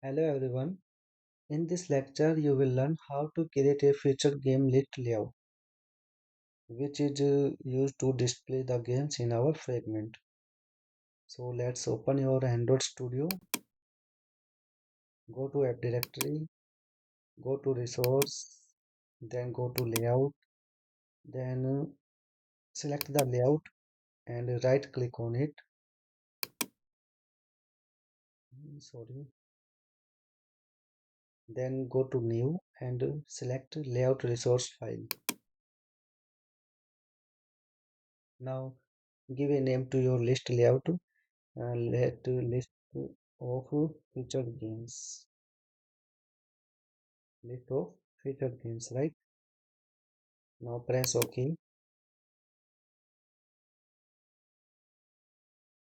Hello everyone. In this lecture, you will learn how to create a featured game list layout, which is used to display the games in our fragment. So let's open your Android Studio, go to app directory, go to resource, then go to layout, then select the layout and right click on it. Sorry. Then go to new and select layout resource file. Now give a name to your list layout. Let list of featured games. List of featured games, right? Now press OK.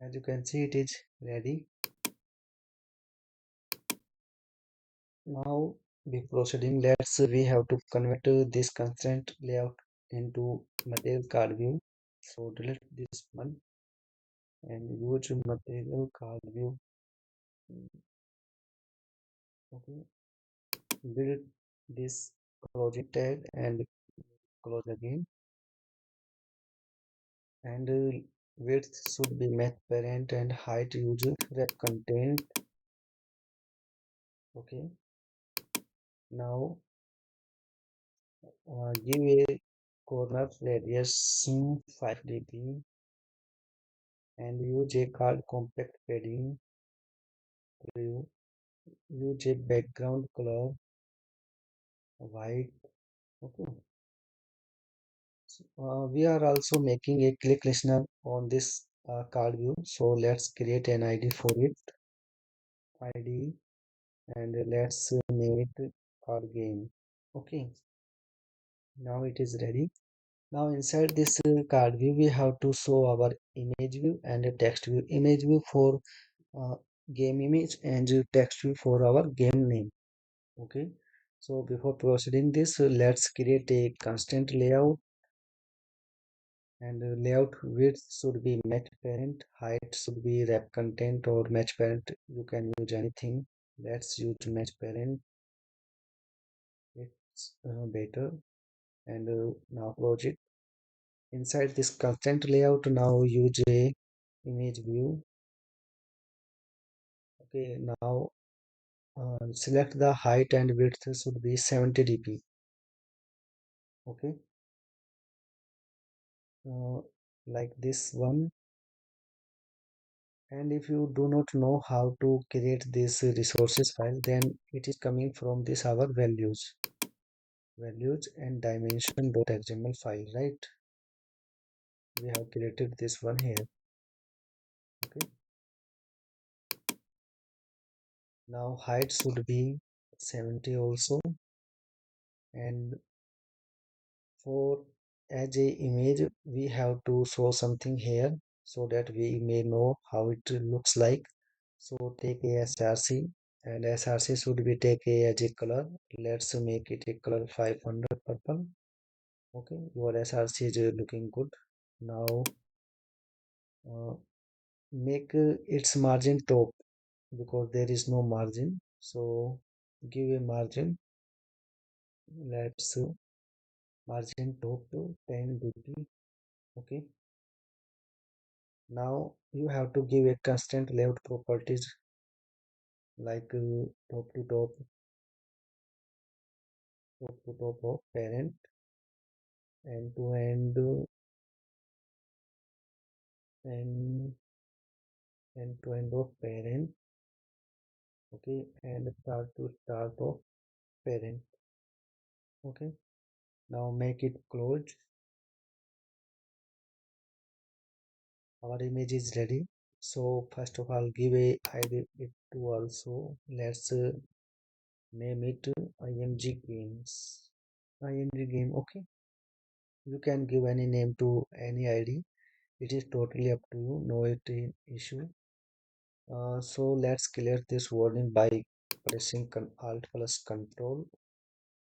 As you can see, it is ready. Now, before proceeding, we have to convert this constraint layout into material card view. So delete this one and use material card view. Okay, build this closing tag and close again. And width should be match parent and height user wrap content. Okay, now give a corner radius 5 dp and use a card compact padding. Use a background color white. Okay, so, we are also making a click listener on this card view, so let's create an id for it. Id and let's name it our game. Okay, now it is ready. Now inside this card view, we have to show our image view and a text view. Image view for uh, game image and text view for our game name. Okay. So before proceeding this, let's create a constant layout, and layout width should be match parent, height should be wrap content or match parent. You can use anything. Let's use match parent. It's better. And now close it. Inside this constant layout, now use a image view. Okay, now select the height and width should be 70 dp. Okay, uh, like this one. And if you do not know how to create this resources file, then it is coming from this our values and dimension.xml file, right? We have created this one here. Okay, now height should be 70 also, and for as a image we have to show something here so that we may know how it looks like. So take a src, and src should be take a as a color. Let's make it a color 500 purple. Okay, your src is looking good. Now uh, make its margin top because there is no margin, so give a margin. Let's margin top to 10 dp. Okay, now you have to give a constant layout properties like top to top of parent, end to end, and end to end of parent. Okay, and start to start of parent. Okay, now make it closed. Our image is ready. So first of all, give a id it to also. Let's name it img games. Img game. Okay, you can give any name to any id. It is totally up to you. No issue. So let's clear this warning by pressing alt plus control,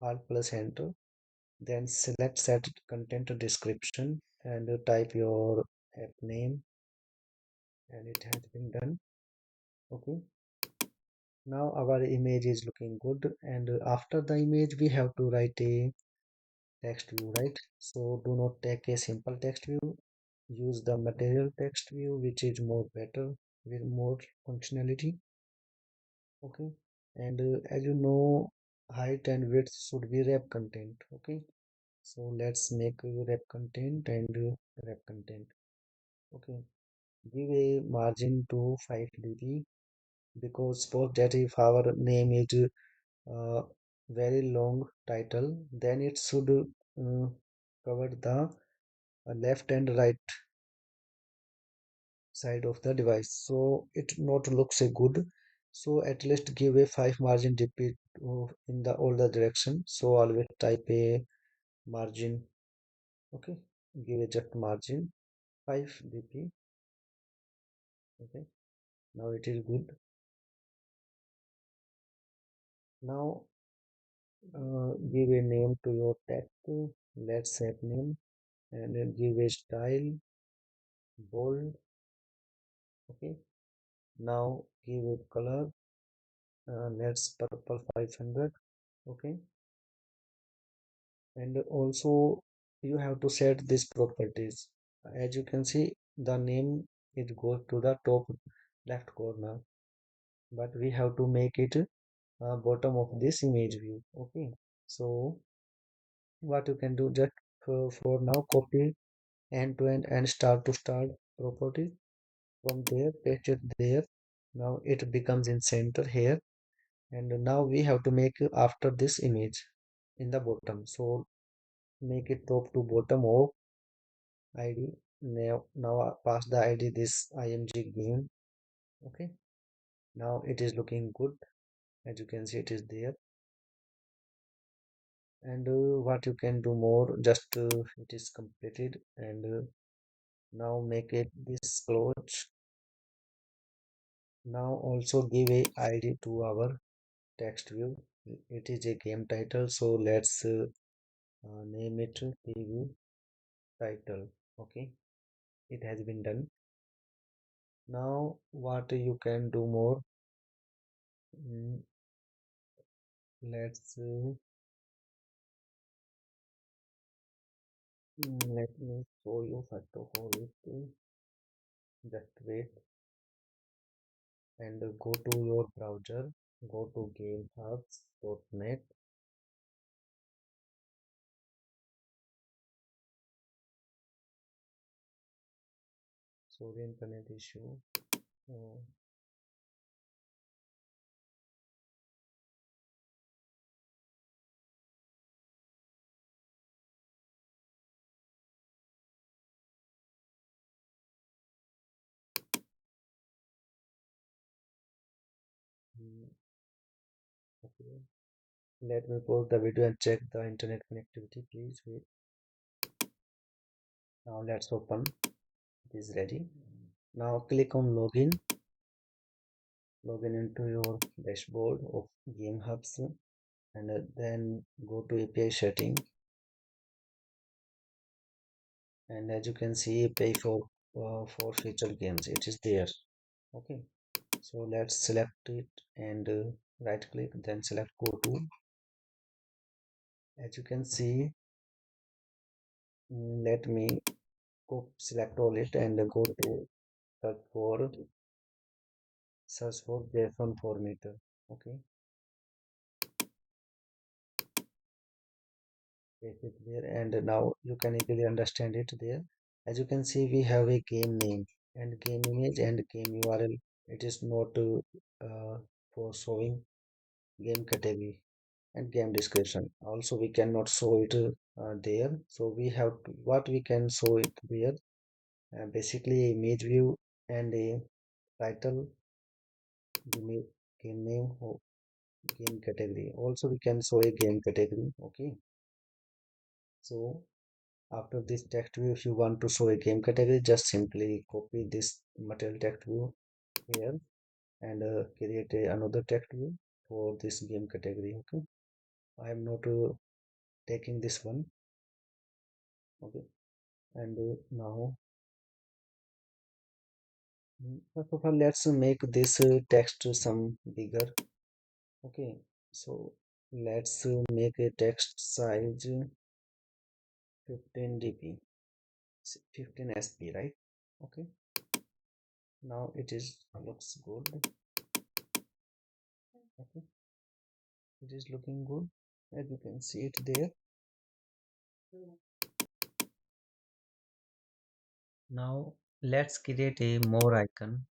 alt plus enter. Then select set content description and type your app name, and it has been done. Okay, Now our image is looking good, and after the image we have to write a text view, right? So do not take a simple text view, use the material text view, which is more better with more functionality. Okay, and as you know, height and width should be wrap content. Okay, so let's make wrap content and wrap content. Okay, give a margin to 5 dp, because suppose that if our name is uh, very long title, then it should cover the left and right side of the device, so it not looks a good. So at least give a 5 margin dp in the all the direction. So always type a margin. Okay, give a just margin 5 dp. Okay, now it is good. Now give a name to your text. Let's set name, and then give a style bold. Okay, now give a color. Let's purple 500. Okay, and also you have to set these properties. As you can see, the name it goes to the top left corner, but we have to make it bottom of this image view. Okay, so what you can do, just for now copy end to end and start to start property. From there paste it there. Now it becomes in center here, and now we have to make after this image in the bottom. So make it top to bottom of id. Now pass the id this img game. Okay, now it is looking good. As you can see, it is there. And what you can do more, just it is completed. And now make it this close. Now also give a id to our text view. It is a game title, so let's name it preview title. Okay, it has been done. Now what you can do more, mm, let's let me show you first of all it. Just wait and go to your browser, go to gamehubs.net. Sorry, internet issue. uh, mm, okay, let me pause the video and check the internet connectivity. Please wait. Now let's open. It is ready. Now click on login into your dashboard of gamehubs, and then go to api setting. And as you can see, pay for feature games, it is there. Okay, so let's select it and right click, then select go to. As you can see, let me go select all it and go to search for JSON formatter. Okay, paste it there, and now you can easily understand it there. As you can see, we have a game name and game image and game url. It is not for showing game category and game description. Also we cannot show it there, so we have to, what we can show it there, basically a image view and a title, game, game name or game category. Also we can show a game category. Okay, so after this text view, if you want to show a game category, just simply copy this material text view here and create another text view for this game category. Okay, I am not taking this one. Okay, and now first of all let's make this text some bigger. Okay, so let's make a text size 15 dp, 15 sp, right? Okay, now it is looks good. Okay, it is looking good as you can see it there. Now let's create a more icon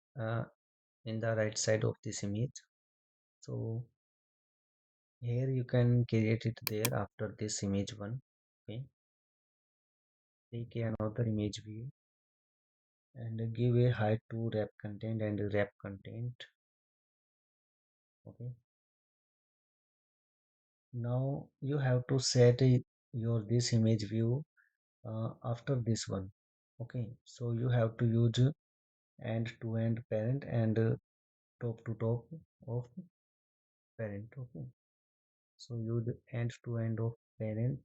in the right side of this image. So here you can create it there after this image one. Okay, take another image view and give a height to wrap content and wrap content. Okay, now you have to set your this image view after this one. Okay, so you have to use end to end parent and top to top of parent. Okay, so use end to end of parent.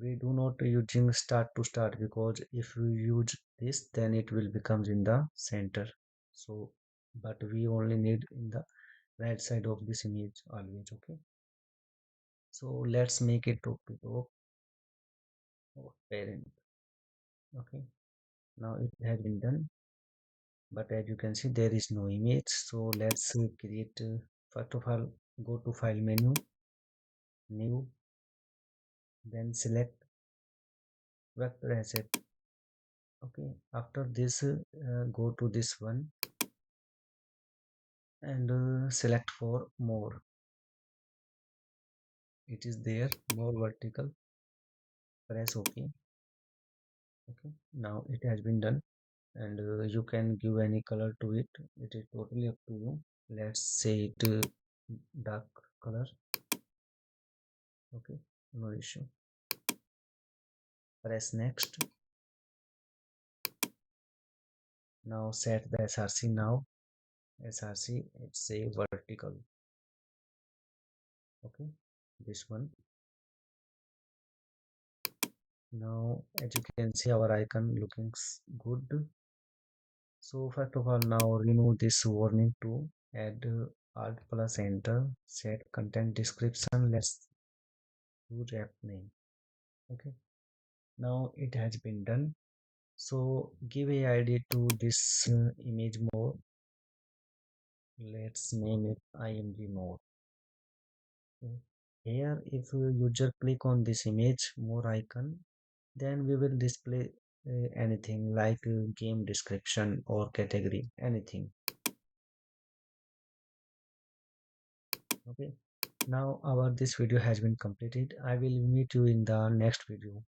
We do not using start to start, because if you use this then it will becomes in the center. So but we only need in the right side of this image always. Okay, so let's make it top to top of parent. Okay, now it has been done, but as you can see there is no image. So let's create first of all, go to file menu, new, then select vector asset. Okay, after this go to this one and select for more. It is there, more vertical, press ok. Okay, now it has been done, and you can give any color to it. It is totally up to you. Let's say it dark color. Okay, no issue. Press next. Now set the src. Now src, it's a vertical. Okay, this one. Now as you can see our icon looking good. So first of all, now remove this warning to add alt plus enter, set content description. Let's do app name. Okay, now it has been done. So give a ID to this image more. Let's name it img more. Okay. Here if user click on this image more icon, then we will display anything like game description or category, anything. Okay, now our this video has been completed. I will meet you in the next video.